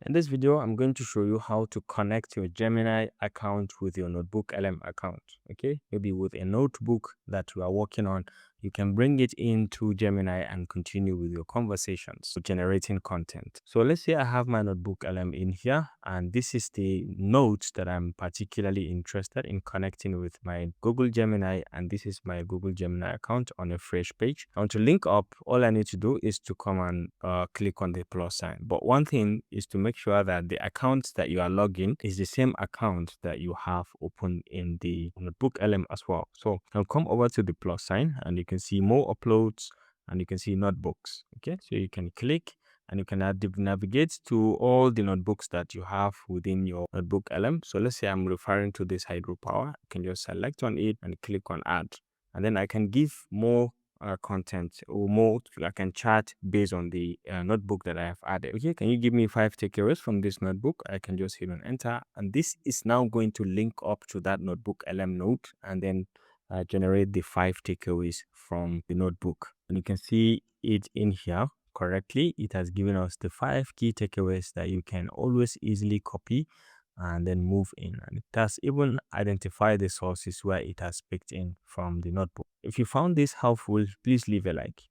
In this video, I'm going to show you how to connect your Gemini account with your NotebookLM account. Okay, maybe with a notebook that you are working on, you can bring it into Gemini and continue with your conversations, generating content. So let's say I have my NotebookLM in here, and this is the notes that I'm particularly interested in connecting with my Google Gemini, and this is my Google Gemini account on a fresh page. I want to link up. All I need to do is to come and click on the plus sign. But one thing is to make sure that the account that you are logging is the same account that you have open in the NotebookLM as well. So I'll come over to the plus sign, and you can see more uploads, and you can see notebooks. Okay, so you can click and you can navigate to all the notebooks that you have within your NotebookLM. So let's say I'm referring to this hydropower. I can just select on it and click on add, and then I can give more content or more. I can chat based on the notebook that I have added. Okay, can you give me 5 takeaways from this notebook? I can just hit on enter, and this is now going to link up to that NotebookLM note and then generate the 5 takeaways from the notebook. And you can see it in here correctly. It has given us the 5 key takeaways that you can always easily copy and then move in, and it has even identified the sources where it has picked in from the notebook. If you found this helpful, please leave a like.